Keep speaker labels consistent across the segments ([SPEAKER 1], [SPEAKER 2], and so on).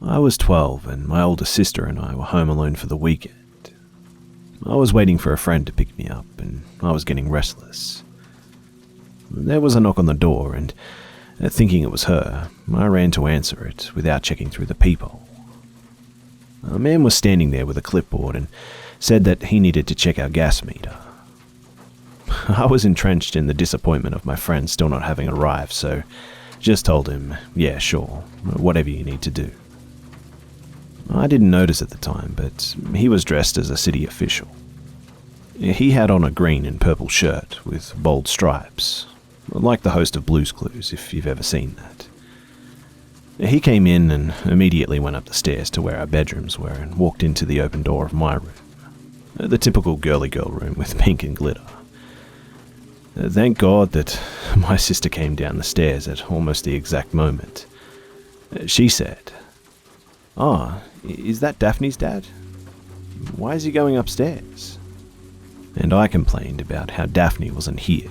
[SPEAKER 1] I was 12 and my older sister and I were home alone for the weekend. I was waiting for a friend to pick me up and I was getting restless. There was a knock on the door and, thinking it was her, I ran to answer it without checking through the peephole. A man was standing there with a clipboard and said that he needed to check our gas meter. I was entrenched in the disappointment of my friend still not having arrived, so just told him, yeah, sure, whatever you need to do. I didn't notice at the time, but he was dressed as a city official. He had on a green and purple shirt with bold stripes, like the host of Blue's Clues, if you've ever seen that. He came in and immediately went up the stairs to where our bedrooms were and walked into the open door of my room, the typical girly girl room with pink and glitter. Thank God that my sister came down the stairs at almost the exact moment. She said, "Ah, is that Daphne's dad? Why is he going upstairs?" And I complained about how Daphne wasn't here,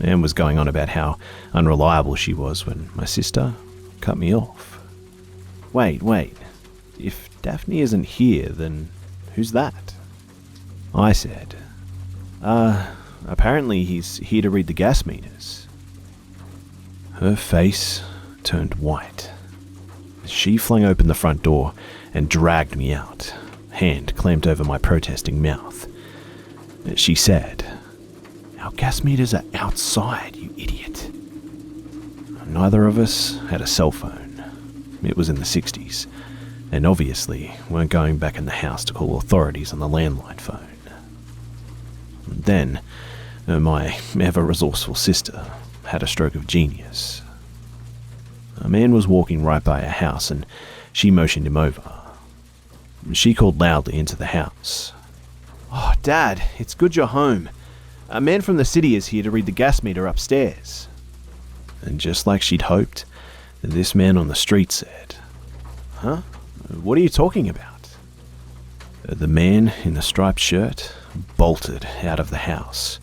[SPEAKER 1] and was going on about how unreliable she was when my sister cut me off. Wait, if Daphne isn't here, then who's that? I said, apparently he's here to read the gas meters. Her face turned white. She flung open the front door and dragged me out, hand clamped over my protesting mouth. She said, "Our gas meters are outside, you idiot." Neither of us had a cell phone. It was in the 60s, and obviously weren't going back in the house to call authorities on the landline phone. Then, my ever-resourceful sister had a stroke of genius. A man was walking right by her house and she motioned him over. She called loudly into the house. "Oh, Dad, it's good you're home. A man from the city is here to read the gas meter upstairs." And just like she'd hoped, this man on the street said, "Huh? What are you talking about?" The man in the striped shirt bolted out of the house.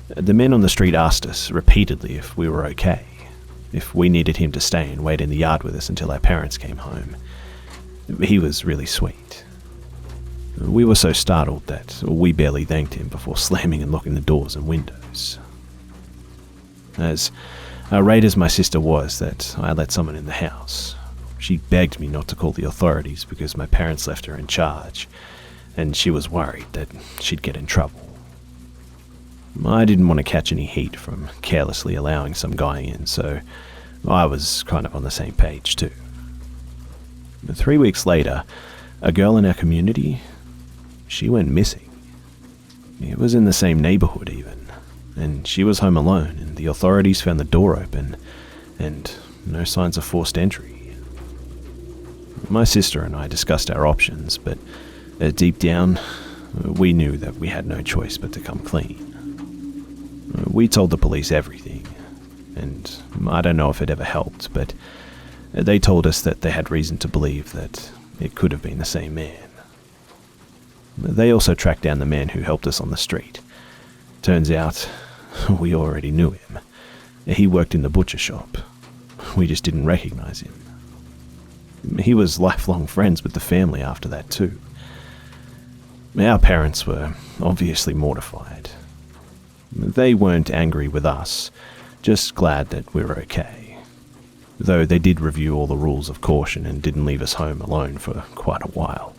[SPEAKER 1] The men on the street asked us repeatedly if we were okay, if we needed him to stay and wait in the yard with us until our parents came home. He was really sweet. We were so startled that we barely thanked him before slamming and locking the doors and windows. As irate as my sister was that I let someone in the house, she begged me not to call the authorities because my parents left her in charge, and she was worried that she'd get in trouble. I didn't want to catch any heat from carelessly allowing some guy in, so I was kind of on the same page too. 3 weeks later, a girl in our community, she went missing. It was in the same neighborhood even, and she was home alone, and the authorities found the door open, and no signs of forced entry. My sister and I discussed our options, but deep down, we knew that we had no choice but to come clean. We told the police everything, and I don't know if it ever helped, but they told us that they had reason to believe that it could have been the same man. They also tracked down the man who helped us on the street. Turns out, we already knew him. He worked in the butcher shop. We just didn't recognize him. He was lifelong friends with the family after that too. Our parents were obviously mortified. They weren't angry with us, just glad that we were okay. Though they did review all the rules of caution and didn't leave us home alone for quite a while.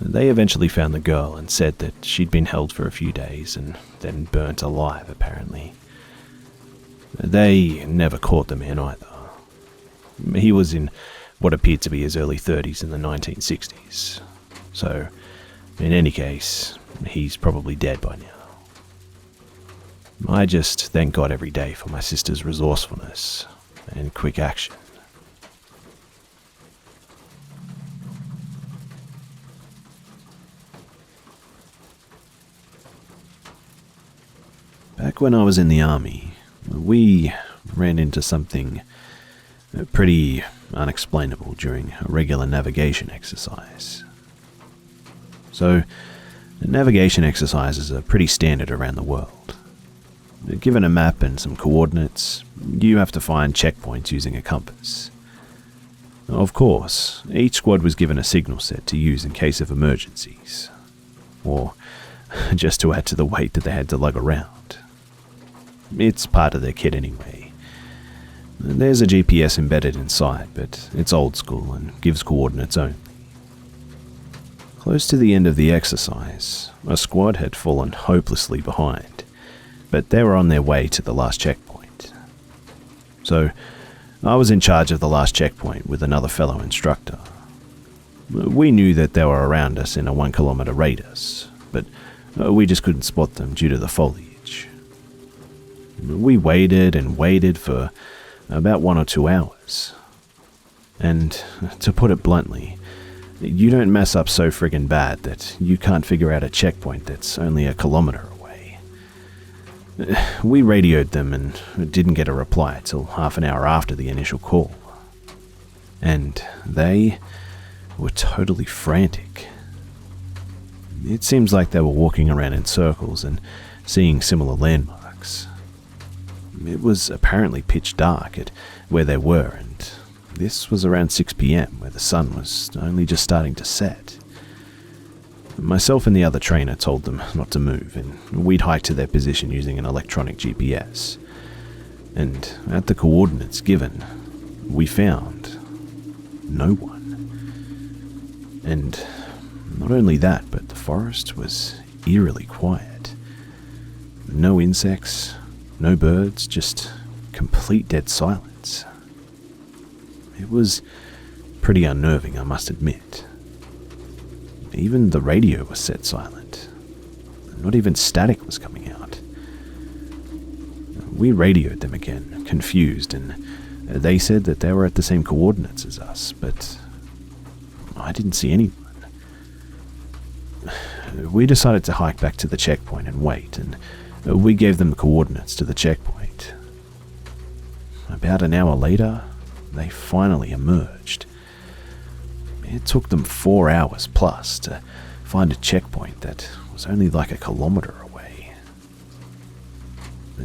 [SPEAKER 1] They eventually found the girl and said that she'd been held for a few days and then burnt alive, apparently. They never caught the man either. He was in what appeared to be his early 30s in the 1960s. So, in any case, he's probably dead by now. I just thank God every day for my sister's resourcefulness and quick action. Back when I was in the army, we ran into something pretty unexplainable during a regular navigation exercise. So, navigation exercises are pretty standard around the world. Given a map and some coordinates, you have to find checkpoints using a compass. Of course, each squad was given a signal set to use in case of emergencies, or just to add to the weight that they had to lug around. It's part of their kit anyway. There's a GPS embedded inside, but it's old school and gives coordinates only. Close to the end of the exercise, a squad had fallen hopelessly behind, but they were on their way to the last checkpoint. So, I was in charge of the last checkpoint with another fellow instructor. We knew that they were around us in a 1 kilometer radius, but we just couldn't spot them due to the foliage. We waited and waited for about 1 or 2 hours. And, to put it bluntly, you don't mess up so friggin' bad that you can't figure out a checkpoint that's only 1 kilometer away. We radioed them and didn't get a reply till half an hour after the initial call. And they were totally frantic. It seems like they were walking around in circles and seeing similar landmarks. It was apparently pitch dark at where they were, and this was around 6 p.m, where the sun was only just starting to set. Myself and the other trainer told them not to move, and we'd hike to their position using an electronic GPS. And at the coordinates given, we found no one. And not only that, but the forest was eerily quiet. No insects, no birds, just complete dead silence. It was pretty unnerving, I must admit. Even the radio was set silent. Not even static was coming out. We radioed them again, confused, and they said that they were at the same coordinates as us, but I didn't see anyone. We decided to hike back to the checkpoint and wait, and we gave them the coordinates to the checkpoint. About an hour later, they finally emerged. It took them 4 hours plus to find a checkpoint that was only like 1 kilometer away.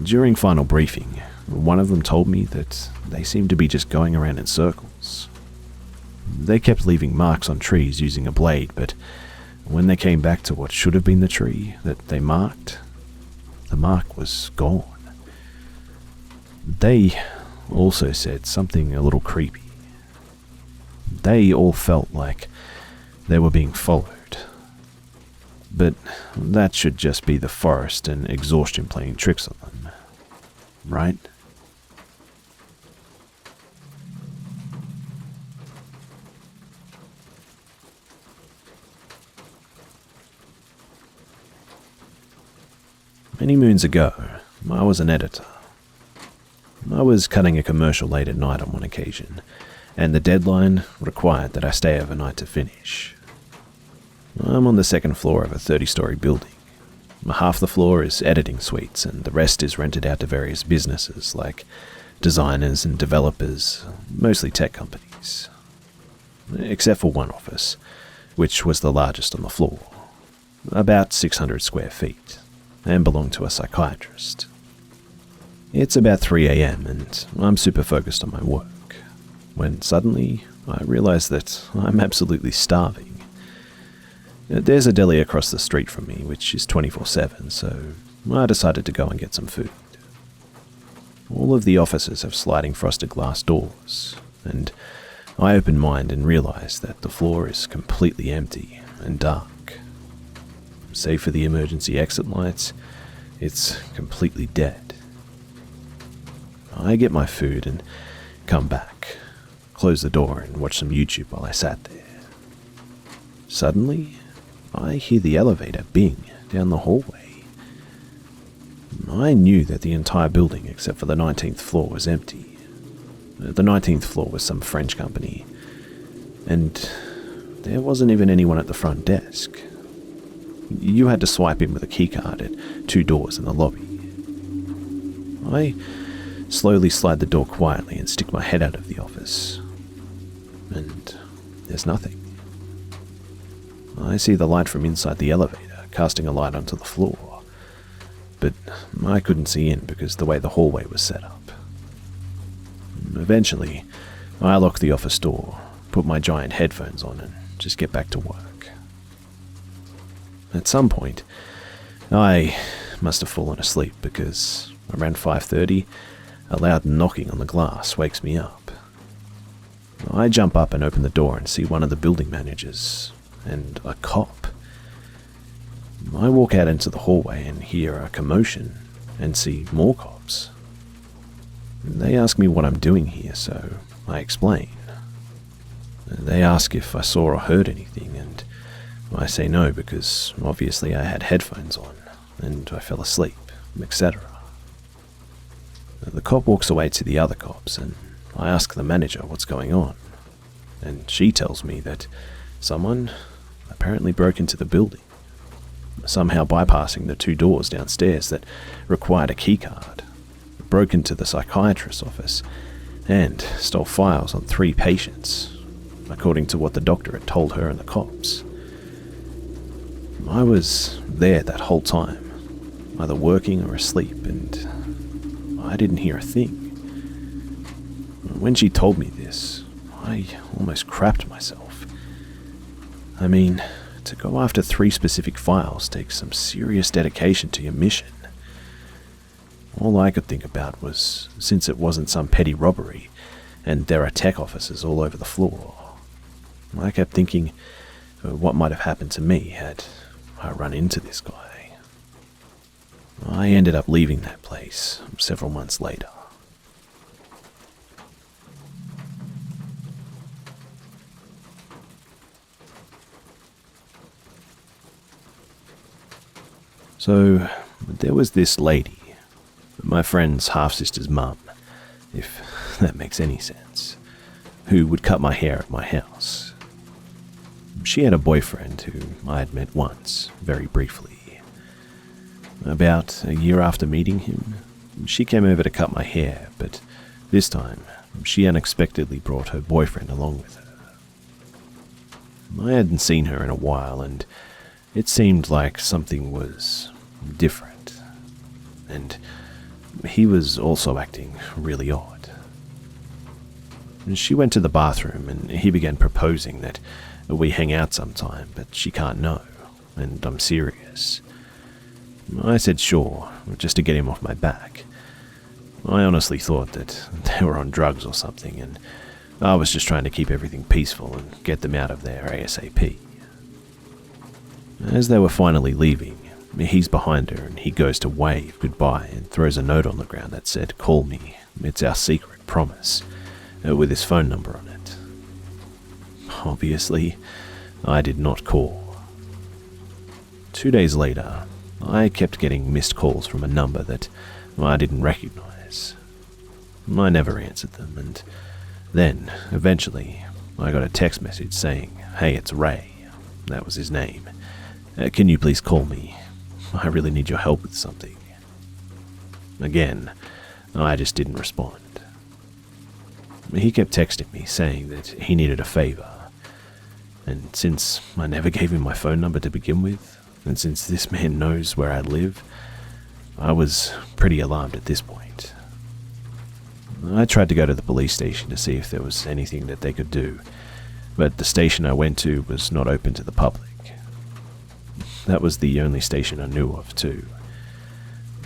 [SPEAKER 1] During final briefing, one of them told me that they seemed to be just going around in circles. They kept leaving marks on trees using a blade, but when they came back to what should have been the tree that they marked, the mark was gone. They also said something a little creepy. They all felt like they were being followed. But that should just be the forest and exhaustion playing tricks on them, right? Many moons ago, I was an editor. I was cutting a commercial late at night on one occasion, and the deadline required that I stay overnight to finish. I'm on the second floor of a 30-story building. Half the floor is editing suites, and the rest is rented out to various businesses like designers and developers, mostly tech companies. Except for one office, which was the largest on the floor, about 600 square feet, and belonged to a psychiatrist. It's about 3 a.m. and I'm super focused on my work, when suddenly I realize that I'm absolutely starving. There's a deli across the street from me, which is 24/7, so I decided to go and get some food. All of the offices have sliding frosted glass doors, and I open mine and realize that the floor is completely empty and dark. Save for the emergency exit lights, it's completely dead. I get my food and come back, close the door and watch some YouTube while I sat there. Suddenly, I hear the elevator bing down the hallway. I knew that the entire building except for the 19th floor was empty. The 19th floor was some French company, and there wasn't even anyone at the front desk. You had to swipe in with a keycard at 2 doors in the lobby. I slowly slide the door quietly and stick my head out of the office. And there's nothing. I see the light from inside the elevator casting a light onto the floor, but I couldn't see in because the way the hallway was set up. Eventually, I lock the office door put my giant headphones on and just get back to work. At some point, I must have fallen asleep because around 5:30, a loud knocking on the glass wakes me up. I jump up and open the door and see one of the building managers and a cop. I walk out into the hallway and hear a commotion and see more cops. They ask me what I'm doing here, so I explain. They ask if I saw or heard anything, and I say no because obviously I had headphones on and I fell asleep, etc. The cop walks away to the other cops and I ask the manager what's going on, and she tells me that someone apparently broke into the building, somehow bypassing the 2 doors downstairs that required a keycard, broke into the psychiatrist's office, and stole files on 3 patients, according to what the doctor had told her and the cops. I was there that whole time, either working or asleep, and I didn't hear a thing. When she told me this, I almost crapped myself. I mean, to go after 3 specific files takes some serious dedication to your mission. All I could think about was, since it wasn't some petty robbery, and there are tech offices all over the floor, I kept thinking what might have happened to me had I run into this guy. I ended up leaving that place several months later. So, there was this lady, my friend's half-sister's mum, if that makes any sense, who would cut my hair at my house. She had a boyfriend who I had met once, very briefly. About a year after meeting him, she came over to cut my hair, but this time she unexpectedly brought her boyfriend along with her. I hadn't seen her in a while, and it seemed like something was different, and he was also acting really odd. She went to the bathroom and he began proposing that we hang out sometime, but she can't know, and I'm serious. I said sure, just to get him off my back. I honestly thought that they were on drugs or something, and I was just trying to keep everything peaceful and get them out of there ASAP. As they were finally leaving, he's behind her and he goes to wave goodbye and throws a note on the ground that said, "Call me, it's our secret, promise," with his phone number on it. Obviously, I did not call. 2 days later, I kept getting missed calls from a number that I didn't recognize. I never answered them, and then, eventually, I got a text message saying, "Hey, it's Ray." That was his name. "Can you please call me? I really need your help with something." Again, I just didn't respond. He kept texting me saying that he needed a favor, and since I never gave him my phone number to begin with, and since this man knows where I live, I was pretty alarmed at this point. I tried to go to the police station to see if there was anything that they could do, but the station I went to was not open to the public. That was the only station I knew of, too.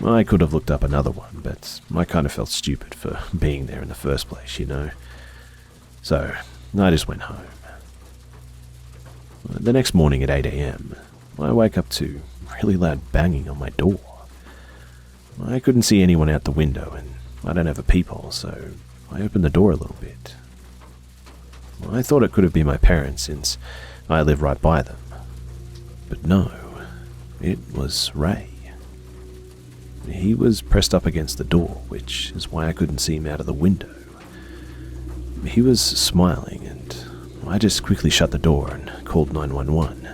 [SPEAKER 1] I could have looked up another one, but I kind of felt stupid for being there in the first place, you know. So, I just went home. The next morning at 8 a.m., I wake up to really loud banging on my door. I couldn't see anyone out the window, and I don't have a peephole, so I opened the door a little bit. I thought it could have been my parents, since I live right by them. But no, it was Ray. He was pressed up against the door, which is why I couldn't see him out of the window. He was smiling, and I just quickly shut the door and called 911.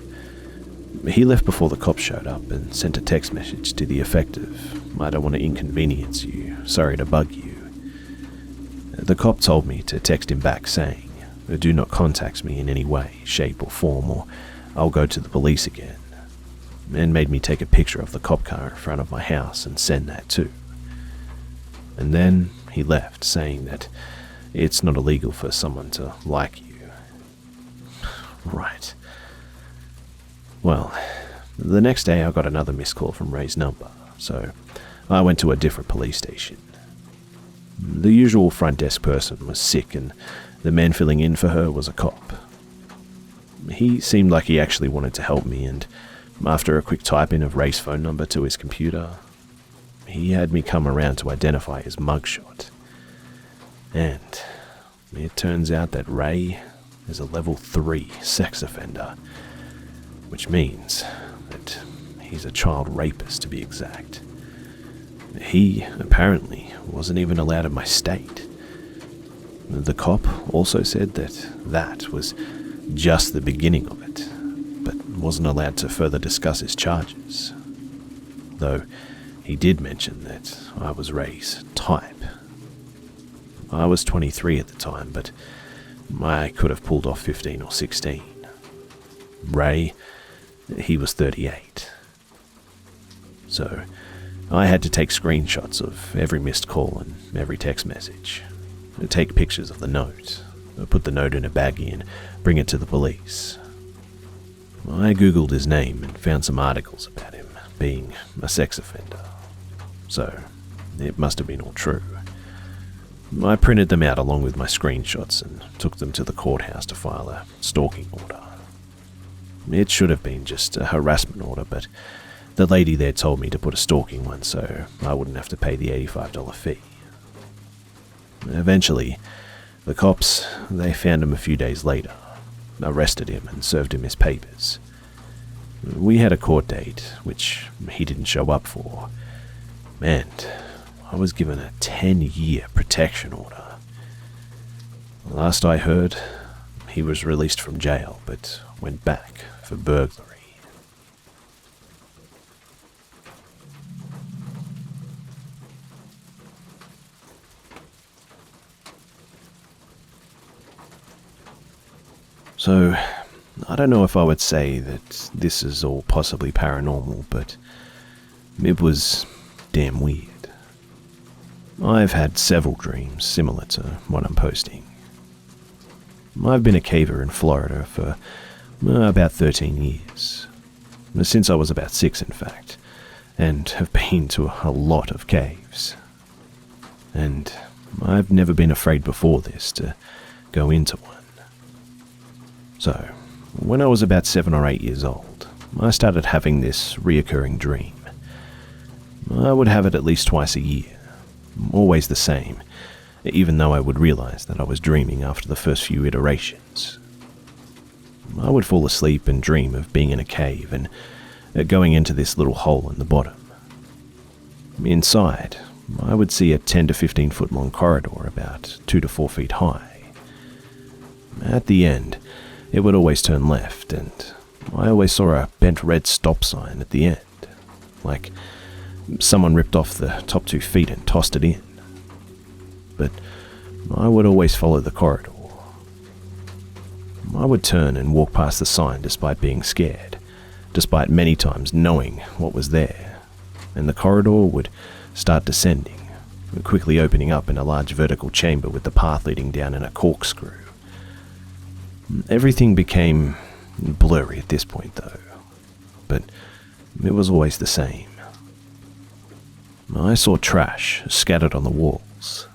[SPEAKER 1] He left before the cops showed up and sent a text message to the effect of, "I don't want to inconvenience you, sorry to bug you." The cop told me to text him back saying, "Do not contact me in any way, shape or form, or I'll go to the police again," and made me take a picture of the cop car in front of my house and send that too. And then he left, saying that it's not illegal for someone to like you, Right. Well, the next day I got another missed call from Ray's number, so I went to a different police station. The usual front desk person was sick, and the man filling in for her was a cop. He seemed like he actually wanted to help me, and after a quick type-in of Ray's phone number to his computer, he had me come around to identify his mugshot. And it turns out that Ray is a level 3 sex offender, which means that he's a child rapist, to be exact. He, apparently, wasn't even allowed in my state. The cop also said that was just the beginning of it, but wasn't allowed to further discuss his charges. Though he did mention that I was Ray's type. I was 23 at the time, but I could have pulled off 15 or 16. Ray, he was 38. So I had to take screenshots of every missed call and every text message, take pictures of the note, put the note in a baggie and bring it to the police. I googled his name and found some articles about him being a sex offender, so it must have been all true. I printed them out along with my screenshots and took them to the courthouse to file a stalking order. It should have been just a harassment order, but the lady there told me to put a stalking one so I wouldn't have to pay the $85 fee. Eventually, the cops, they found him a few days later, arrested him and served him his papers. We had a court date, which he didn't show up for, and I was given a 10-year protection order. Last I heard, he was released from jail, but went back for burglary. So, I don't know if I would say that this is all possibly paranormal, but it was damn weird. I've had several dreams similar to what I'm posting. I've been a caver in Florida for about 13 years, since I was about 6 in fact, and have been to a lot of caves. And I've never been afraid before this to go into one. So, when I was about 7 or 8 years old, I started having this reoccurring dream. I would have it at least twice a year, always the same, even though I would realize that I was dreaming after the first few iterations. I would fall asleep and dream of being in a cave and going into this little hole in the bottom. Inside, I would see a 10 to 15 foot long corridor about 2 to 4 feet high. At the end, it would always turn left, and I always saw a bent red stop sign at the end, like someone ripped off the top 2 feet and tossed it in. But I would always follow the corridor. I would turn and walk past the sign despite being scared, despite many times knowing what was there, and the corridor would start descending, quickly opening up in a large vertical chamber with the path leading down in a corkscrew. Everything became blurry at this point though, but it was always the same. I saw trash scattered on the walls.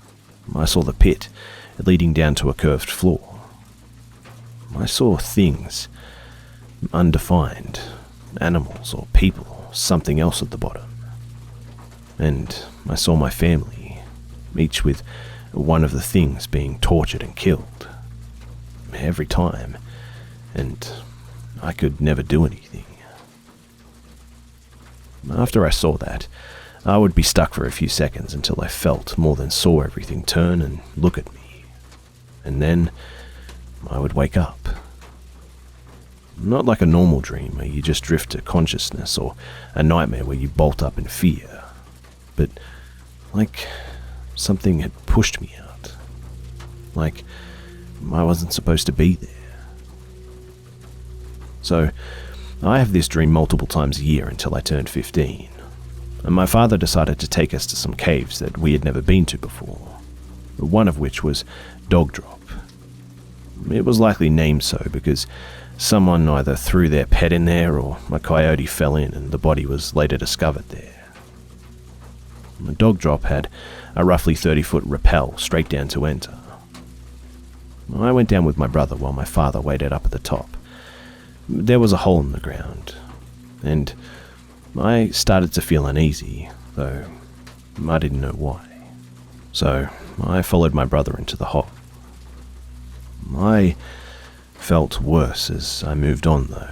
[SPEAKER 1] I saw the pit leading down to a curved floor. I saw things, undefined, animals or people, something else at the bottom. And I saw my family, each with one of the things being tortured and killed. Every time, and I could never do anything. After I saw that, I would be stuck for a few seconds until I felt more than saw everything turn and look at me. And then I would wake up. Not like a normal dream where you just drift to consciousness, or a nightmare where you bolt up in fear, but like something had pushed me out. Like I wasn't supposed to be there. So, I have this dream multiple times a year until I turned 15. And my father decided to take us to some caves that we had never been to before, one of which was Dog Drop. It was likely named so because Someone either threw their pet in there or a coyote fell in and the body was later discovered there. The dog drop had a roughly 30-foot rappel straight down to enter. I went down with my brother while my father waited up at the top. There was a hole in the ground, and I started to feel uneasy, though I didn't know why. So I followed my brother into the hole. I felt worse as I moved on, though,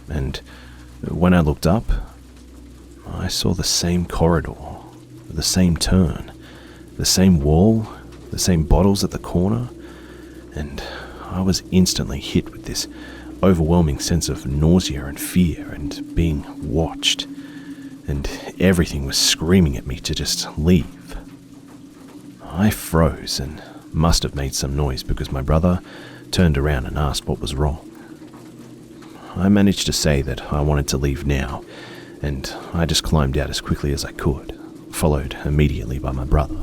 [SPEAKER 1] and when I looked up, I saw the same corridor, the same turn, the same wall, the same bottles at the corner, and I was instantly hit with this overwhelming sense of nausea and fear and being watched, and everything was screaming at me to just leave. I froze and must have made some noise because my brother turned around and asked what was wrong. I managed to say that I wanted to leave now, and I just climbed out as quickly as I could, followed immediately by my brother.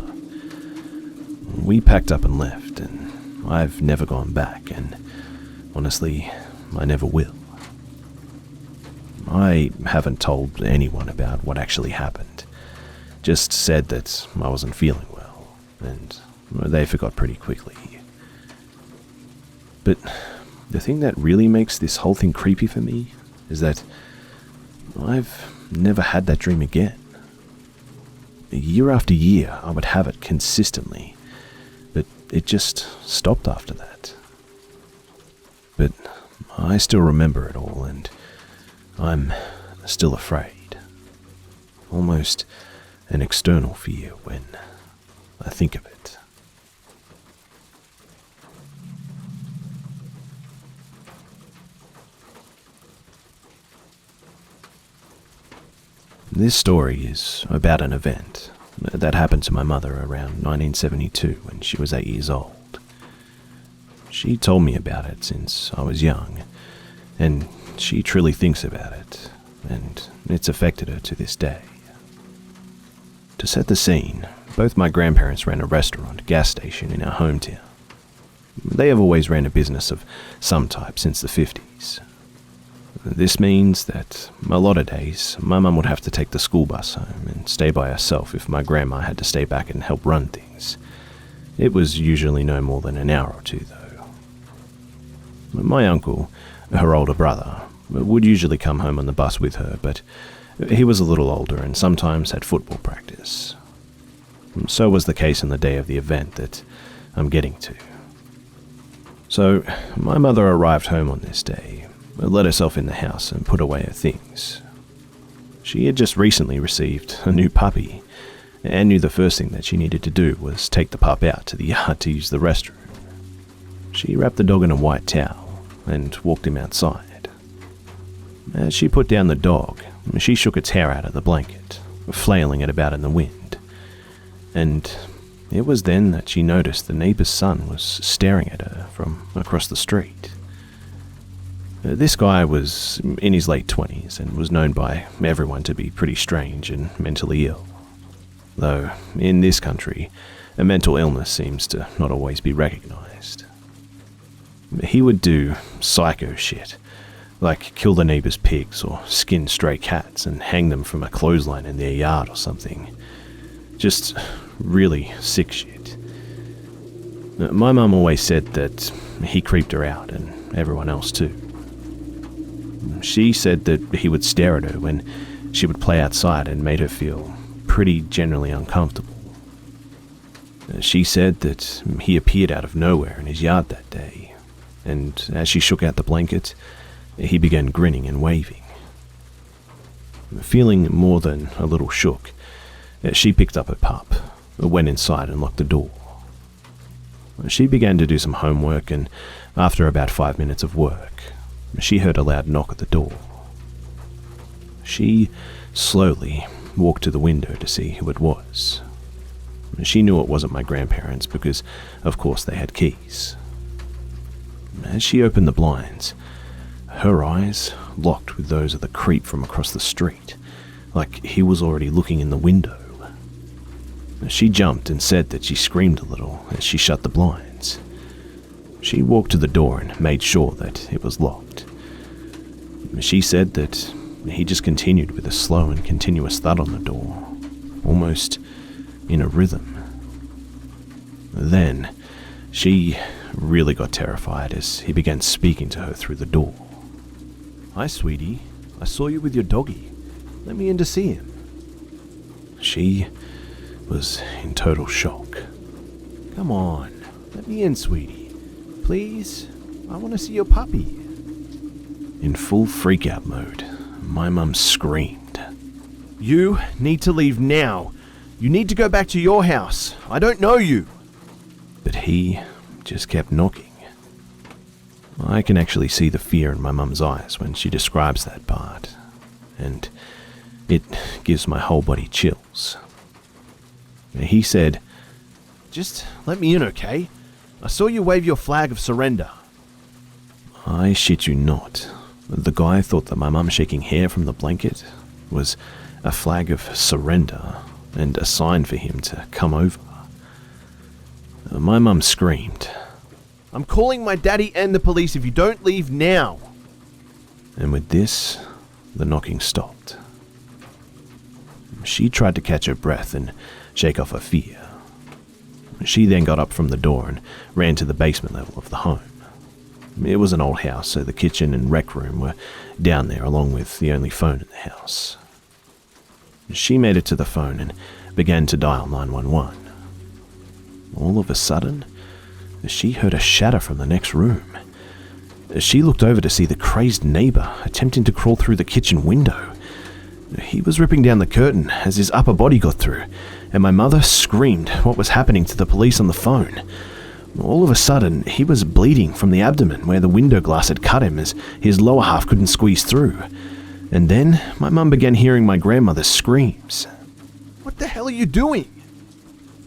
[SPEAKER 1] We packed up and left, and I've never gone back, and honestly, I never will. I haven't told anyone about what actually happened, just said that I wasn't feeling well, and they forgot pretty quickly. But the thing that really makes this whole thing creepy for me is that I've never had that dream again. Year after year, I would have it consistently, but it just stopped after that. But I still remember it all, and I'm still afraid. Almost an external fear when I think of it. This story is about an event that happened to my mother around 1972 when she was 8 years old. She told me about it since I was young, and she truly thinks about it, and it's affected her to this day. To set the scene, both my grandparents ran a restaurant, gas station in our hometown. They have always ran a business of some type since the 50s. This means that a lot of days, my mum would have to take the school bus home and stay by herself if my grandma had to stay back and help run things. It was usually no more than an hour or two, though. My uncle, her older brother, would usually come home on the bus with her, but he was a little older and sometimes had football practice. So was the case on the day of the event that I'm getting to. So, my mother arrived home on this day, let herself in the house and put away her things. She had just recently received a new puppy and knew the first thing that she needed to do was take the pup out to the yard to use the restroom. She wrapped the dog in a white towel and walked him outside. As she put down the dog, she shook its hair out of the blanket, flailing it about in the wind. And it was then that she noticed the neighbor's son was staring at her from across the street. This guy was in his late 20s and was known by everyone to be pretty strange and mentally ill. Though, in this country, a mental illness seems to not always be recognized. He would do psycho shit, like kill the neighbor's pigs or skin stray cats and hang them from a clothesline in their yard or something. Just really sick shit. My mum always said that he creeped her out, and everyone else too. She said that he would stare at her when she would play outside and made her feel pretty generally uncomfortable. She said that he appeared out of nowhere in his yard that day, and as she shook out the blanket, he began grinning and waving. Feeling more than a little shook, she picked up her pup, went inside and locked the door. She began to do some homework, and after about 5 minutes of work, she heard a loud knock at the door. She slowly walked to the window to see who it was. She knew it wasn't my grandparents because, of course, they had keys. As she opened the blinds, her eyes locked with those of the creep from across the street, like he was already looking in the window. She jumped and said that she screamed a little as she shut the blinds. She walked to the door and made sure that it was locked. She said that he just continued with a slow and continuous thud on the door, almost in a rhythm. Then, she really got terrified as he began speaking to her through the door. "Hi, sweetie. I saw you with your doggy. Let me in to see him." She was in total shock. "Come on, let me in, sweetie. Please, I want to see your puppy." In full freak-out mode, my mum screamed, "You need to leave now. You need to go back to your house. I don't know you." But he just kept knocking. I can actually see the fear in my mum's eyes when she describes that part, and it gives my whole body chills. He said, "Just let me in, okay? I saw you wave your flag of surrender." I shit you not. The guy thought that my mum shaking hair from the blanket was a flag of surrender and a sign for him to come over. My mum screamed, "I'm calling my daddy and the police if you don't leave now." And with this, the knocking stopped. She tried to catch her breath and shake off her fear. She then got up from the door and ran to the basement level of the home. It was an old house, so the kitchen and rec room were down there along with the only phone in the house. She made it to the phone and began to dial 911. All of a sudden, she heard a shatter from the next room. She looked over to see the crazed neighbor attempting to crawl through the kitchen window. He was ripping down the curtain as his upper body got through, and my mother screamed what was happening to the police on the phone. All of a sudden, he was bleeding from the abdomen where the window glass had cut him as his lower half couldn't squeeze through. And then my mum began hearing my grandmother's screams. "What the hell are you doing?"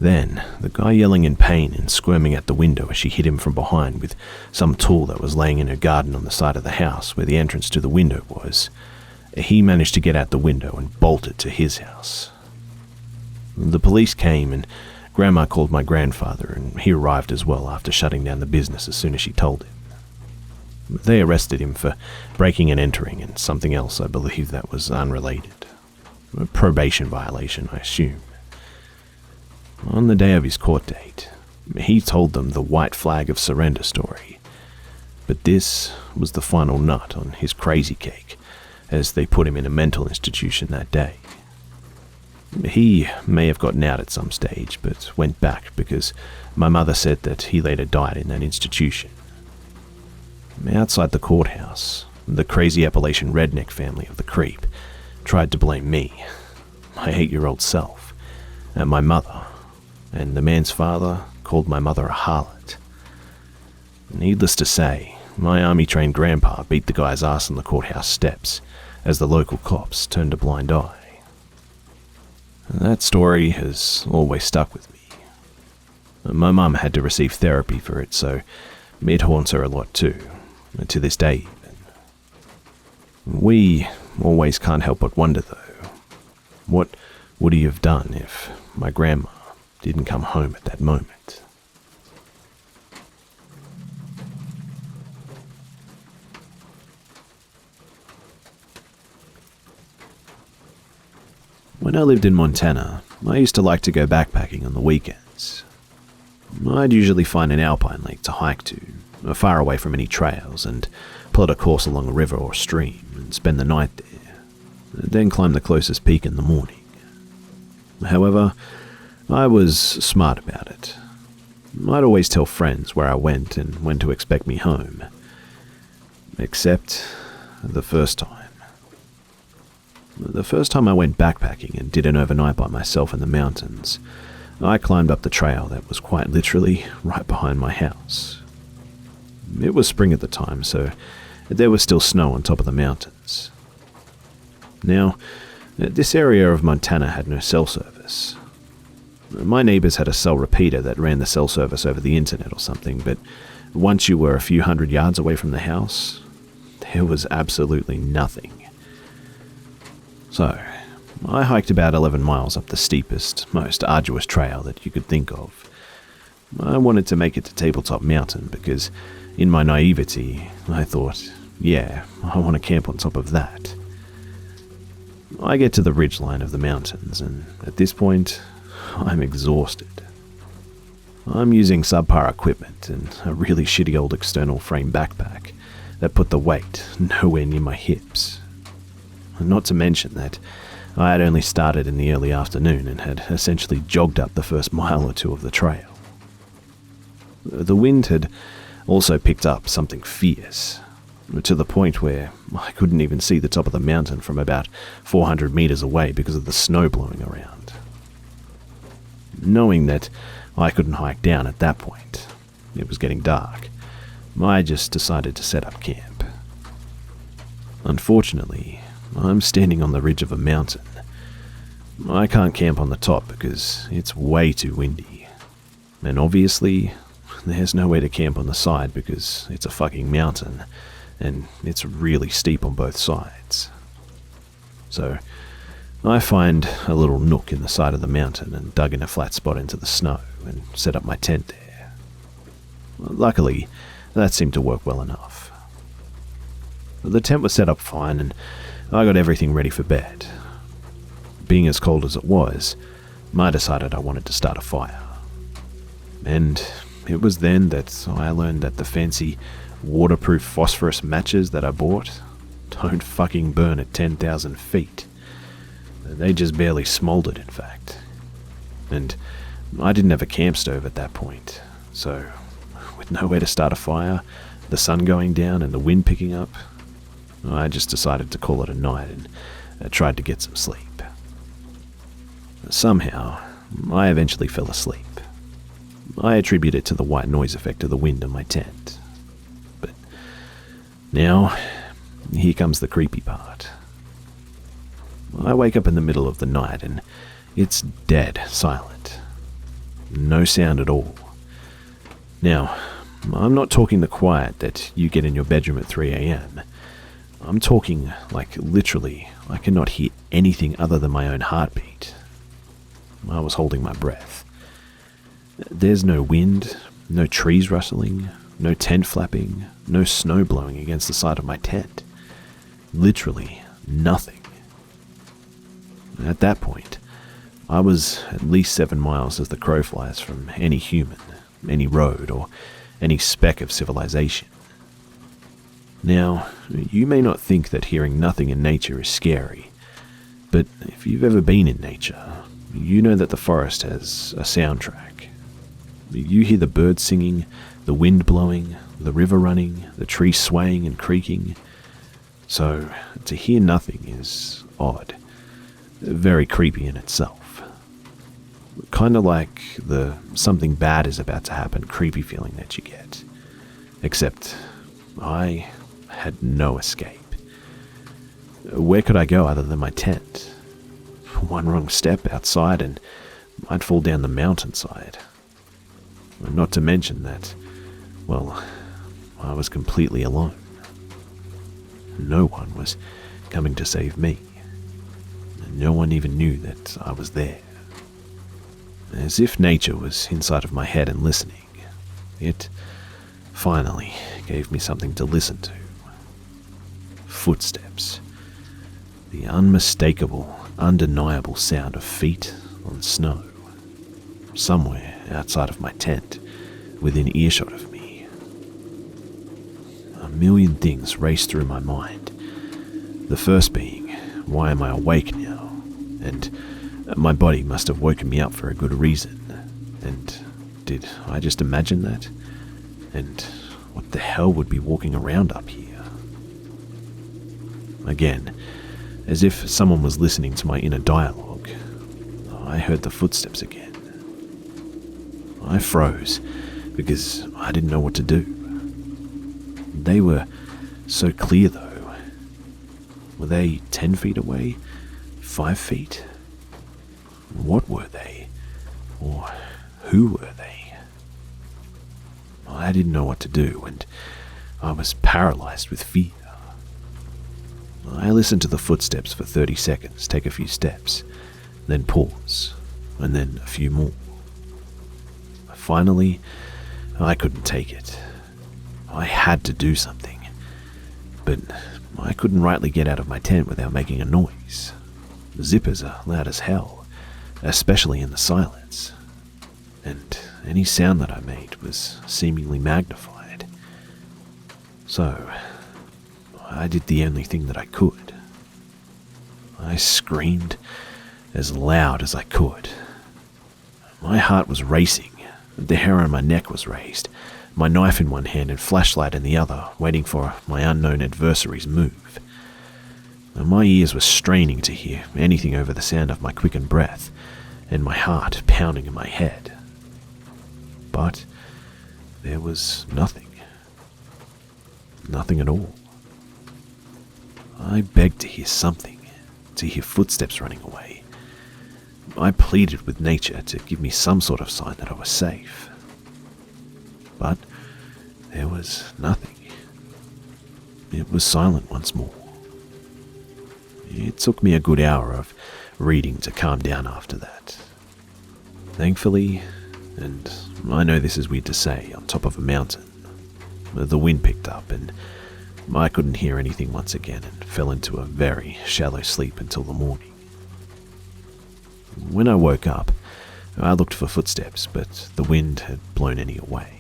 [SPEAKER 1] Then, the guy yelling in pain and squirming at the window as she hit him from behind with some tool that was laying in her garden on the side of the house where the entrance to the window was. He managed to get out the window and bolted to his house. The police came and Grandma called my grandfather, and he arrived as well after shutting down the business as soon as she told him. They arrested him for breaking and entering and something else I believe that was unrelated. A probation violation, I assume. On the day of his court date, he told them the white flag of surrender story. But this was the final nut on his crazy cake, as they put him in a mental institution that day. He may have gotten out at some stage, but went back because my mother said that he later died in that institution. Outside the courthouse, the crazy Appalachian redneck family of the creep tried to blame me, my 8-year-old self, and my mother, and the man's father called my mother a harlot. Needless to say, my army-trained grandpa beat the guy's ass on the courthouse steps as the local cops turned a blind eye. That story has always stuck with me. My mum had to receive therapy for it, so it haunts her a lot too, to this day even. We always can't help but wonder though, what would he have done if my grandma didn't come home at that moment? When I lived in Montana, I used to like to go backpacking on the weekends. I'd usually find an alpine lake to hike to, far away from any trails, and plot a course along a river or stream and spend the night there, then climb the closest peak in the morning. However, I was smart about it. I'd always tell friends where I went and when to expect me home. Except the first time. The first time I went backpacking and did an overnight by myself in the mountains, I climbed up the trail that was quite literally right behind my house. It was spring at the time, so there was still snow on top of the mountains. Now, this area of Montana had no cell service. My neighbors had a cell repeater that ran the cell service over the internet or something, but once you were a few hundred yards away from the house, there was absolutely nothing. So, I hiked about 11 miles up the steepest, most arduous trail that you could think of. I wanted to make it to Tabletop Mountain because, in my naivety, I thought, yeah, I want to camp on top of that. I get to the ridgeline of the mountains, and at this point, I'm exhausted. I'm using subpar equipment and a really shitty old external frame backpack that put the weight nowhere near my hips. Not to mention that I had only started in the early afternoon and had essentially jogged up the first mile or two of the trail. The wind had also picked up something fierce, to the point where I couldn't even see the top of the mountain from about 400 meters away because of the snow blowing around. Knowing that I couldn't hike down at that point, it was getting dark, I just decided to set up camp. Unfortunately, I'm standing on the ridge of a mountain. I can't camp on the top because it's way too windy. And obviously, there's nowhere to camp on the side because it's a fucking mountain, and it's really steep on both sides. So, I find a little nook in the side of the mountain and dug in a flat spot into the snow and set up my tent there. Luckily, that seemed to work well enough. The tent was set up fine and I got everything ready for bed. Being as cold as it was, I decided I wanted to start a fire. And it was then that I learned that the fancy waterproof phosphorus matches that I bought don't fucking burn at 10,000 feet. They just barely smoldered, in fact. And I didn't have a camp stove at that point, so with nowhere to start a fire, the sun going down and the wind picking up, I just decided to call it a night and tried to get some sleep. Somehow, I eventually fell asleep. I attribute it to the white noise effect of the wind on my tent. But now, here comes the creepy part. I wake up in the middle of the night and it's dead silent. No sound at all. Now, I'm not talking the quiet that you get in your bedroom at 3 a.m. I'm talking like literally I cannot hear anything other than my own heartbeat. I was holding my breath. There's no wind, no trees rustling, no tent flapping, no snow blowing against the side of my tent. Literally nothing. At that point, I was at least 7 miles as the crow flies from any human, any road, or any speck of civilization. Now, you may not think that hearing nothing in nature is scary, but if you've ever been in nature, you know that the forest has a soundtrack. You hear the birds singing, the wind blowing, the river running, the trees swaying and creaking. So, to hear nothing is odd, very creepy in itself. Kind of like the something bad is about to happen creepy feeling that you get. Except, I had no escape. Where could I go other than my tent? One wrong step outside and I'd fall down the mountainside. Not to mention that, well, I was completely alone. No one was coming to save me. No one even knew that I was there. As if nature was inside of my head and listening, it finally gave me something to listen to. Footsteps. The unmistakable, undeniable sound of feet on snow. Somewhere outside of my tent, within earshot of me. A million things raced through my mind. The first being, why am I awake now? And my body must have woken me up for a good reason. And did I just imagine that? And what the hell would be walking around up here? Again, as if someone was listening to my inner dialogue, I heard the footsteps again. I froze because I didn't know what to do. They were so clear though. Were they 10 feet away? 5 feet? What were they? Or who were they? I didn't know what to do, and I was paralyzed with fear. I listened to the footsteps for 30 seconds, take a few steps, then pause, and then a few more. Finally, I couldn't take it. I had to do something, but I couldn't rightly get out of my tent without making a noise. The zippers are loud as hell, especially in the silence, and any sound that I made was seemingly magnified. So, I did the only thing that I could. I screamed as loud as I could. My heart was racing, the hair on my neck was raised, my knife in one hand and flashlight in the other, waiting for my unknown adversary's move. My ears were straining to hear anything over the sound of my quickened breath, and my heart pounding in my head. But there was nothing. Nothing at all. I begged to hear something, to hear footsteps running away. I pleaded with nature to give me some sort of sign that I was safe. But there was nothing. It was silent once more. It took me a good hour of reading to calm down after that. Thankfully, and I know this is weird to say, on top of a mountain, the wind picked up and I couldn't hear anything once again and fell into a very shallow sleep until the morning. When I woke up, I looked for footsteps, but the wind had blown any away.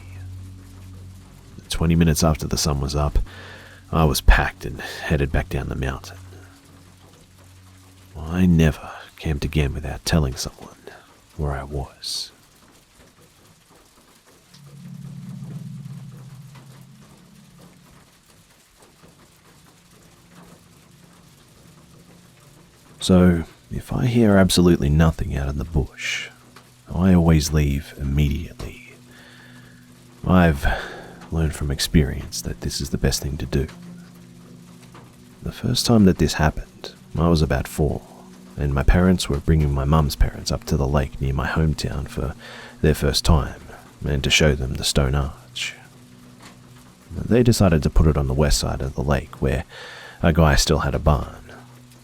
[SPEAKER 1] 20 minutes after the sun was up, I was packed and headed back down the mountain. I never camped again without telling someone where I was. So, if I hear absolutely nothing out in the bush, I always leave immediately. I've learned from experience that this is the best thing to do. The first time that this happened, I was about 4, and my parents were bringing my mum's parents up to the lake near my hometown for their first time, and to show them the stone arch. They decided to put it on the west side of the lake, where a guy still had a barn,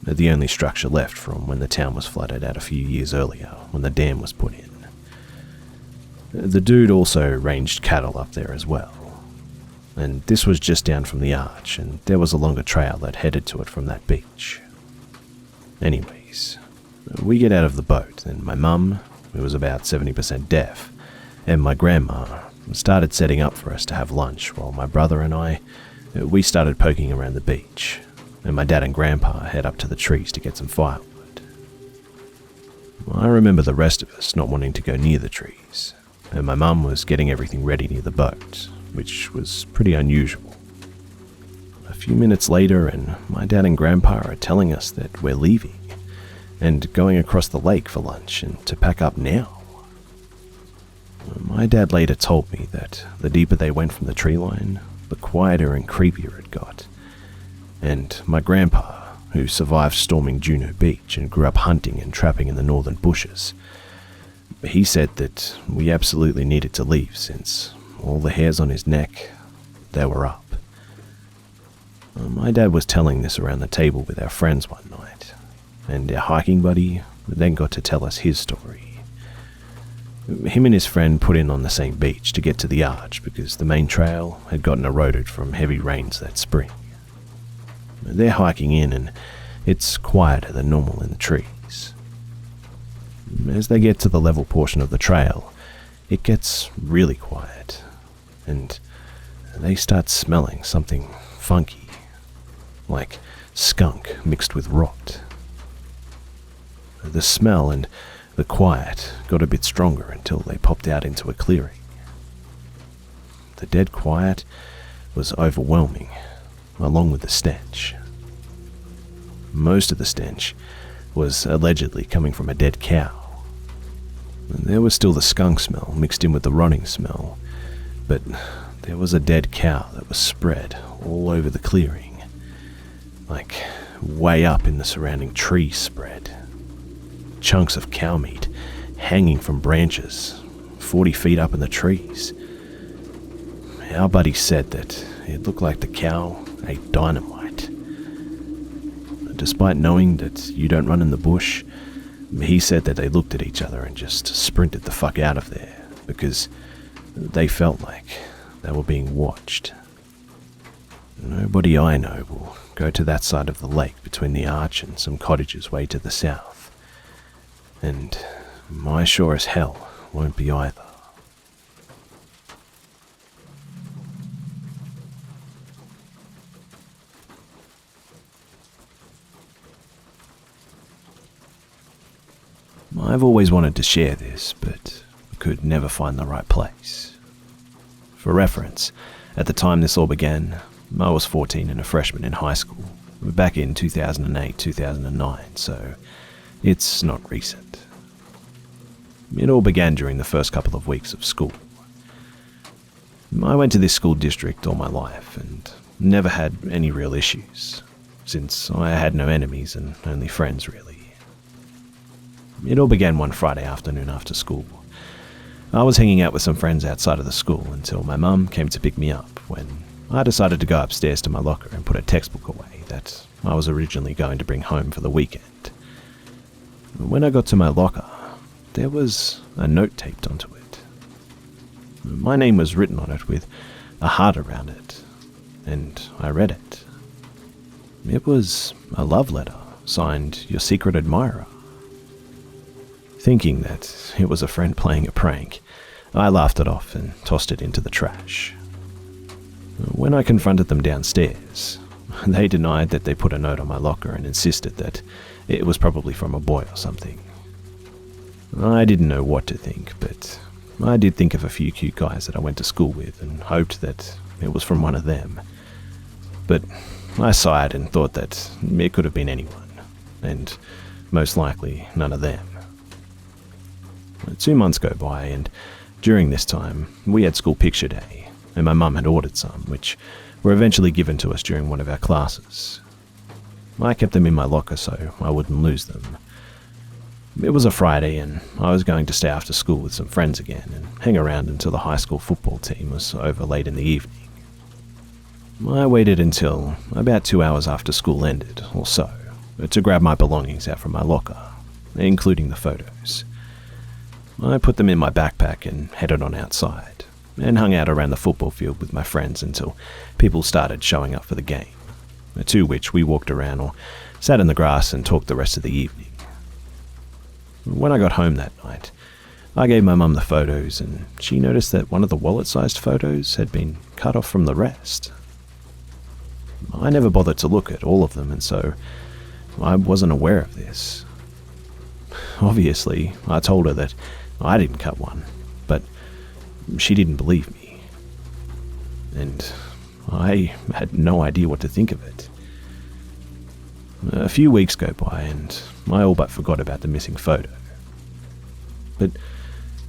[SPEAKER 1] the only structure left from when the town was flooded out a few years earlier when the dam was put in. The dude also ranged cattle up there as well, and this was just down from the arch, and there was a longer trail that headed to it from that beach. Anyways, we get out of the boat, and my mum, who was about 70% deaf, and my grandma started setting up for us to have lunch, while my brother and we started poking around the beach, and my dad and grandpa head up to the trees to get some firewood. I remember the rest of us not wanting to go near the trees, and my mum was getting everything ready near the boat, which was pretty unusual. A few minutes later, and my dad and grandpa are telling us that we're leaving, and going across the lake for lunch and to pack up now. My dad later told me that the deeper they went from the tree line, the quieter and creepier it got. And my grandpa, who survived storming Juno Beach and grew up hunting and trapping in the northern bushes, he said that we absolutely needed to leave since all the hairs on his neck, they were up. My dad was telling this around the table with our friends one night, and our hiking buddy then got to tell us his story. Him and his friend put in on the same beach to get to the arch because the main trail had gotten eroded from heavy rains that spring. They're hiking in and it's quieter than normal in the trees. As they get to the level portion of the trail, it gets really quiet, and they start smelling something funky, like skunk mixed with rot. The smell and the quiet got a bit stronger until they popped out into a clearing. The dead quiet was overwhelming, along with the stench. Most of the stench was allegedly coming from a dead cow. There was still the skunk smell mixed in with the rotting smell, but there was a dead cow that was spread all over the clearing, like way up in the surrounding tree spread. Chunks of cow meat hanging from branches 40 feet up in the trees. Our buddy said that it looked like the cow ate dynamite. Despite knowing that you don't run in the bush, he said that they looked at each other and just sprinted the fuck out of there because They felt like they were being watched. Nobody I know will go to that side of the lake between the arch and some cottages way to the south. And I sure as hell won't be either. I've always wanted to share this, but could never find the right place. For reference, at the time this all began, I was 14 and a freshman in high school, back in 2008-2009, so it's not recent. It all began during the first couple of weeks of school. I went to this school district all my life and never had any real issues, since I had no enemies and only friends really. It all began one Friday afternoon after school. I was hanging out with some friends outside of the school until my mum came to pick me up when I decided to go upstairs to my locker and put a textbook away that I was originally going to bring home for the weekend. When I got to my locker, there was a note taped onto it. My name was written on it with a heart around it, and I read it. It was a love letter signed Your Secret Admirer. Thinking that it was a friend playing a prank, I laughed it off and tossed it into the trash. When I confronted them downstairs, they denied that they put a note on my locker and insisted that it was probably from a boy or something. I didn't know what to think, but I did think of a few cute guys that I went to school with and hoped that it was from one of them. But I sighed and thought that it could have been anyone, and most likely none of them. 2 months go by, and during this time, we had school picture day, and my mum had ordered some, which were eventually given to us during one of our classes. I kept them in my locker so I wouldn't lose them. It was a Friday, and I was going to stay after school with some friends again and hang around until the high school football team was over late in the evening. I waited until about 2 hours after school ended, or so, to grab my belongings out from my locker, including the photos. I put them in my backpack and headed on outside, and hung out around the football field with my friends until people started showing up for the game, to which we walked around or sat in the grass and talked the rest of the evening. When I got home that night, I gave my mum the photos, and she noticed that one of the wallet-sized photos had been cut off from the rest. I never bothered to look at all of them, and so I wasn't aware of this. Obviously, I told her that I didn't cut one, but she didn't believe me, and I had no idea what to think of it. A few weeks go by, and I all but forgot about the missing photo. But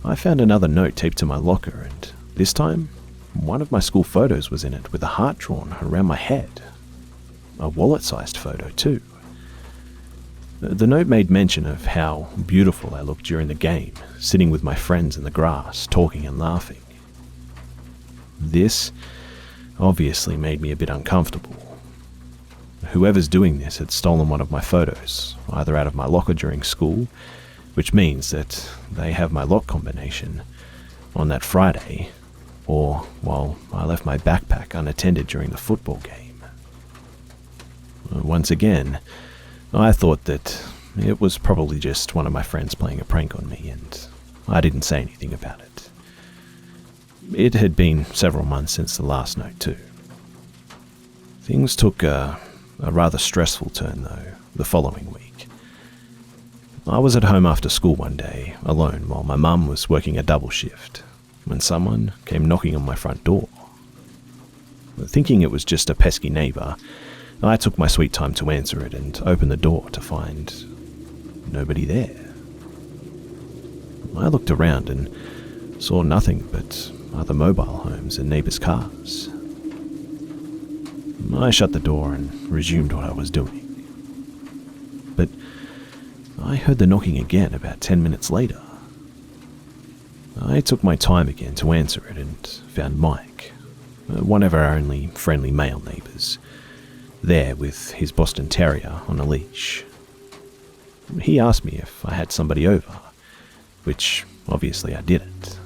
[SPEAKER 1] I found another note taped to my locker, and this time, one of my school photos was in it with a heart drawn around my head. A wallet-sized photo, too. The note made mention of how beautiful I looked during the game, sitting with my friends in the grass, talking and laughing. This obviously made me a bit uncomfortable. Whoever's doing this had stolen one of my photos, either out of my locker during school, which means that they have my lock combination, on that Friday, or while I left my backpack unattended during the football game. Once again, I thought that it was probably just one of my friends playing a prank on me, and I didn't say anything about it. It had been several months since the last note, too. Things took a rather stressful turn, though, the following week. I was at home after school one day, alone, while my mum was working a double shift, when someone came knocking on my front door. Thinking it was just a pesky neighbour, I took my sweet time to answer it and opened the door to find nobody there. I looked around and saw nothing but other mobile homes and neighbours' cars. I shut the door and resumed what I was doing. But I heard the knocking again about 10 minutes later. I took my time again to answer it and found Mike, one of our only friendly male neighbours, there with his Boston Terrier on a leash. He asked me if I had somebody over, which obviously I didn't.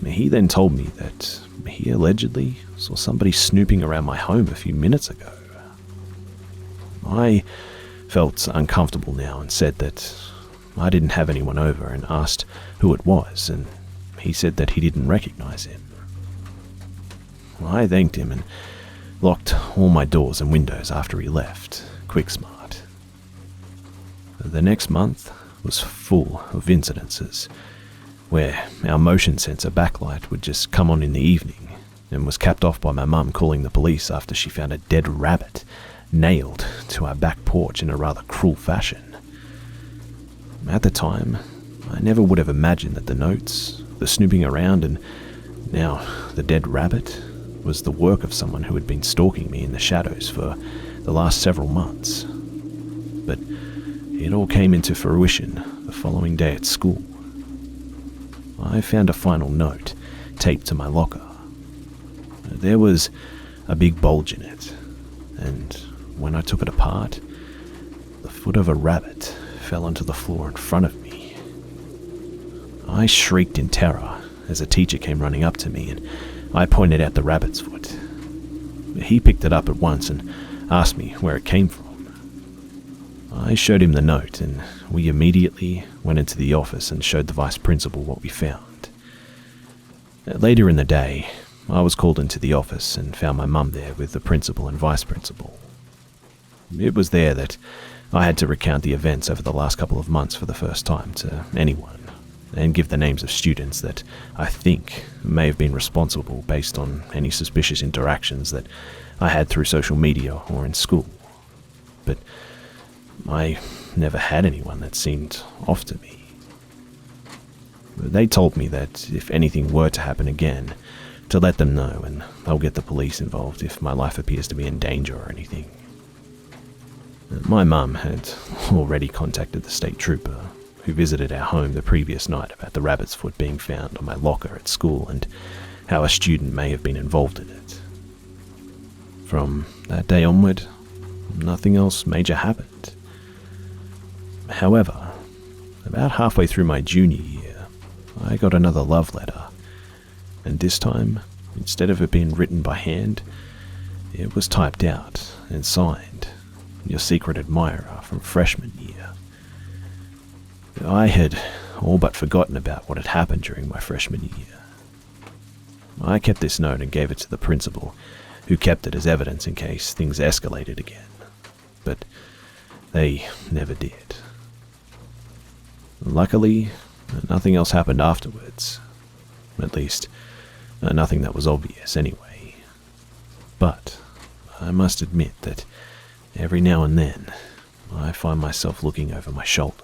[SPEAKER 1] He then told me that he allegedly saw somebody snooping around my home a few minutes ago. I felt uncomfortable now and said that I didn't have anyone over and asked who it was, and he said that he didn't recognize him. I thanked him and locked all my doors and windows after he left, quick smart. The next month was full of incidences where our motion sensor backlight would just come on in the evening and was capped off by my mum calling the police after she found a dead rabbit nailed to our back porch in a rather cruel fashion. At the time, I never would have imagined that the notes, the snooping around, and now the dead rabbit was the work of someone who had been stalking me in the shadows for the last several months. But it all came into fruition the following day at school. I found a final note taped to my locker. There was a big bulge in it, and when I took it apart, the foot of a rabbit fell onto the floor in front of me. I shrieked in terror as a teacher came running up to me, and I pointed out the rabbit's foot. He picked it up at once and asked me where it came from. I showed him the note, and we immediately went into the office and showed the vice principal what we found. Later in the day, I was called into the office and found my mum there with the principal and vice principal. It was there that I had to recount the events over the last couple of months for the first time to anyone, and give the names of students that I think may have been responsible based on any suspicious interactions that I had through social media or in school. But I never had anyone that seemed off to me. They told me that if anything were to happen again, to let them know and they'll get the police involved if my life appears to be in danger or anything. My mum had already contacted the state trooper who visited our home the previous night about the rabbit's foot being found on my locker at school and how a student may have been involved in it. From that day onward, nothing else major happened. However, about halfway through my junior year, I got another love letter, and this time, instead of it being written by hand, it was typed out and signed, "Your secret admirer from freshman year." I had all but forgotten about what had happened during my freshman year. I kept this note and gave it to the principal, who kept it as evidence in case things escalated again. But they never did. Luckily, nothing else happened afterwards. At least, nothing that was obvious anyway. But I must admit that every now and then, I find myself looking over my shoulder.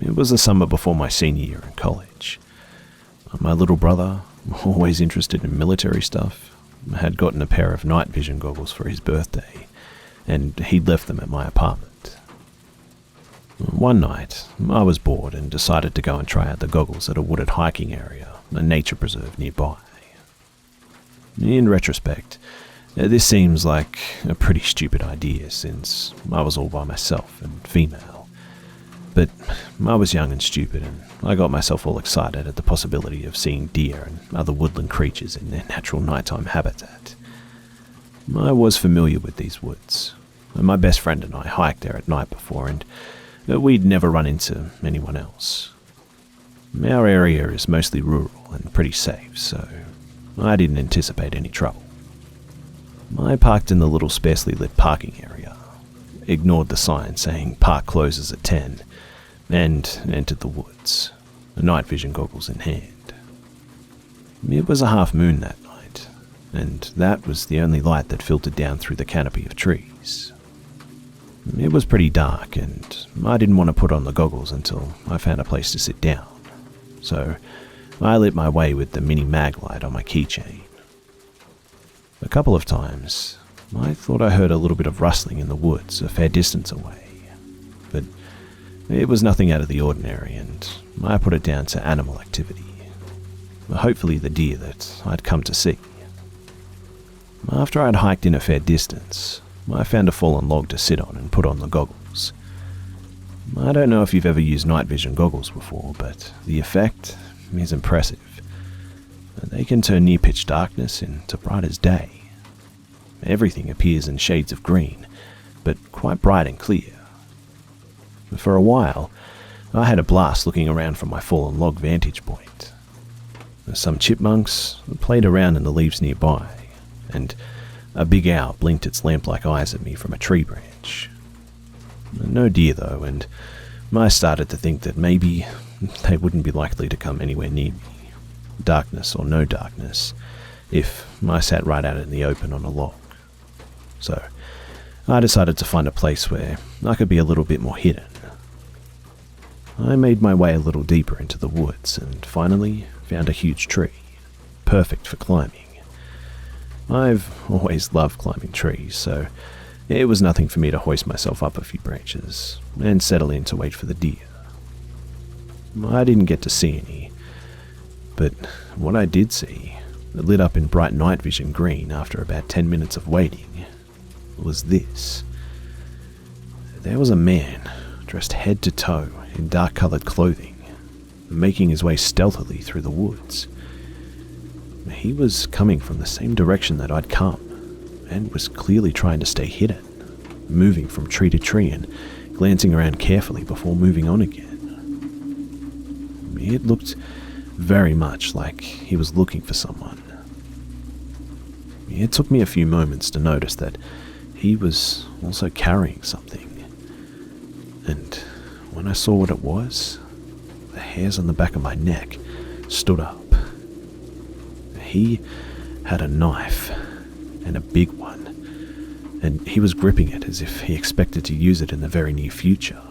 [SPEAKER 1] It was the summer before my senior year in college. My little brother, always interested in military stuff, had gotten a pair of night vision goggles for his birthday, and he'd left them at my apartment. One night, I was bored and decided to go and try out the goggles at a wooded hiking area, a nature preserve nearby. In retrospect, this seems like a pretty stupid idea since I was all by myself and female. But I was young and stupid, and I got myself all excited at the possibility of seeing deer and other woodland creatures in their natural nighttime habitat. I was familiar with these woods. My best friend and I hiked there at night before, and we'd never run into anyone else. Our area is mostly rural and pretty safe, so I didn't anticipate any trouble. I parked in the little sparsely lit parking area, ignored the sign saying park closes at 10, and entered the woods, night vision goggles in hand. It was a half moon that night, and that was the only light that filtered down through the canopy of trees. It was pretty dark, and I didn't want to put on the goggles until I found a place to sit down, so I lit my way with the mini mag light on my keychain. A couple of times, I thought I heard a little bit of rustling in the woods a fair distance away, but it was nothing out of the ordinary, and I put it down to animal activity. Hopefully the deer that I'd come to see. After I'd hiked in a fair distance, I found a fallen log to sit on and put on the goggles. I don't know if you've ever used night vision goggles before, but the effect is impressive. They can turn near pitch darkness into bright as day. Everything appears in shades of green, but quite bright and clear. For a while, I had a blast looking around from my fallen log vantage point. Some chipmunks played around in the leaves nearby, and a big owl blinked its lamp-like eyes at me from a tree branch. No deer though, and I started to think that maybe they wouldn't be likely to come anywhere near me, darkness or no darkness, if I sat right out in the open on a log. So I decided to find a place where I could be a little bit more hidden. I made my way a little deeper into the woods and finally found a huge tree, perfect for climbing. I've always loved climbing trees, so it was nothing for me to hoist myself up a few branches and settle in to wait for the deer. I didn't get to see any, but what I did see, lit up in bright night vision green after about 10 minutes of waiting, was this. There was a man dressed head to toe in dark-colored clothing, making his way stealthily through the woods. He was coming from the same direction that I'd come, and was clearly trying to stay hidden, moving from tree to tree and glancing around carefully before moving on again. It looked very much like he was looking for someone. It took me a few moments to notice that he was also carrying something, and when I saw what it was, the hairs on the back of my neck stood up. He had a knife, and a big one, and he was gripping it as if he expected to use it in the very near future.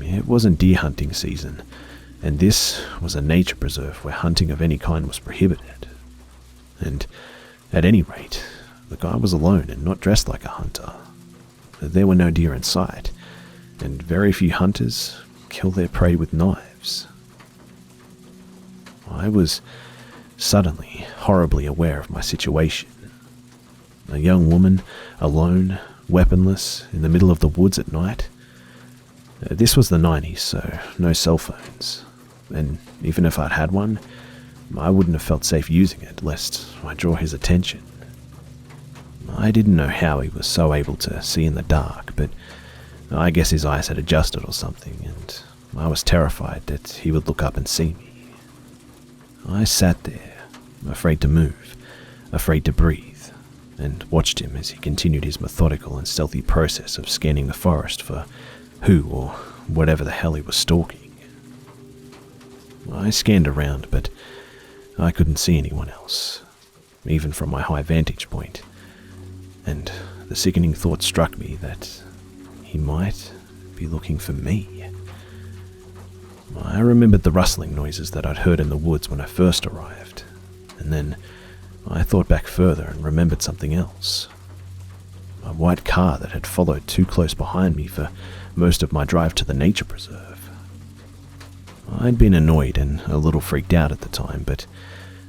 [SPEAKER 1] It wasn't deer hunting season, and this was a nature preserve where hunting of any kind was prohibited. And at any rate, the guy was alone and not dressed like a hunter. There were no deer in sight, and very few hunters kill their prey with knives. I was suddenly horribly aware of my situation. A young woman, alone, weaponless, in the middle of the woods at night. This was the 90s, so no cell phones. And even if I'd had one, I wouldn't have felt safe using it, lest I draw his attention. I didn't know how he was so able to see in the dark, but I guess his eyes had adjusted or something, and I was terrified that he would look up and see me. I sat there, afraid to move, afraid to breathe, and watched him as he continued his methodical and stealthy process of scanning the forest for who or whatever the hell he was stalking. I scanned around, but I couldn't see anyone else, even from my high vantage point, and the sickening thought struck me that he might be looking for me. I remembered the rustling noises that I'd heard in the woods when I first arrived, and then I thought back further and remembered something else. A white car that had followed too close behind me for most of my drive to the nature preserve. I'd been annoyed and a little freaked out at the time, but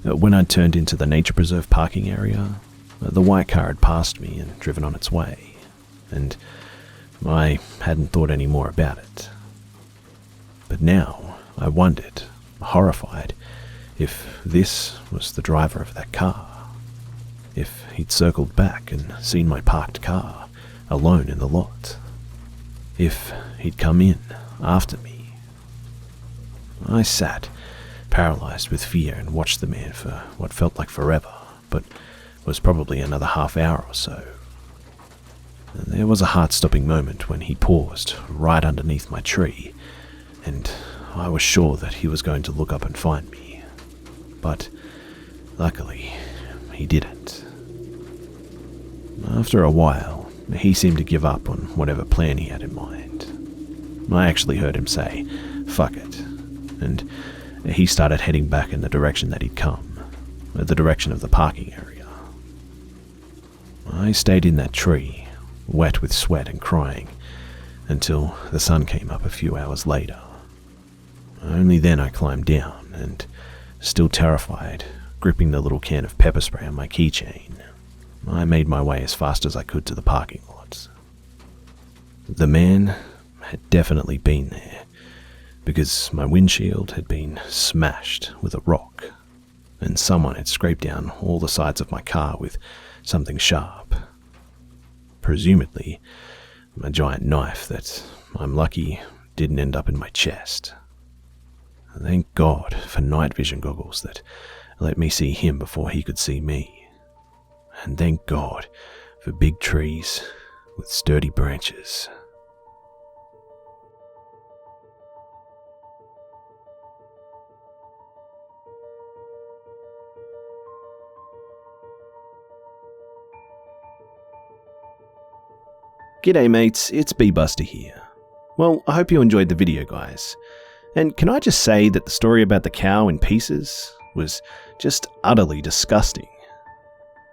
[SPEAKER 1] when I'd turned into the nature preserve parking area, the white car had passed me and driven on its way, and I hadn't thought any more about it. But now I wondered, horrified, if this was the driver of that car. If he'd circled back and seen my parked car, alone in the lot. If he'd come in after me. I sat, paralyzed with fear, and watched the man for what felt like forever, but was probably another half hour or so. There was a heart-stopping moment when he paused right underneath my tree, and I was sure that he was going to look up and find me. But luckily, he didn't. After a while, he seemed to give up on whatever plan he had in mind. I actually heard him say, "Fuck it," and he started heading back in the direction that he'd come, the direction of the parking area. I stayed in that tree, wet with sweat and crying, until the sun came up a few hours later. Only then I climbed down, and, still terrified, gripping the little can of pepper spray on my keychain, I made my way as fast as I could to the parking lot. The man had definitely been there, because my windshield had been smashed with a rock, and someone had scraped down all the sides of my car with something sharp. Presumably, a giant knife that, I'm lucky, didn't end up in my chest. Thank God for night vision goggles that let me see him before he could see me. And thank God for big trees with sturdy branches. G'day mates, it's Busta here. Well, I hope you enjoyed the video, guys. And can I just say that the story about the cow in pieces was just utterly disgusting.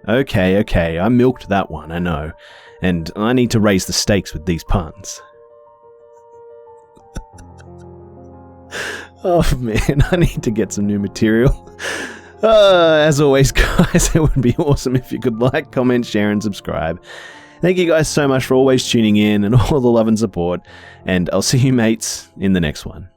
[SPEAKER 1] Okay, I milked that one, I know, and I need to raise the stakes with these puns. Oh man, I need to get some new material. As always, guys, it would be awesome if you could like, comment, share, and subscribe. Thank you guys so much for always tuning in and all the love and support, and I'll see you mates in the next one.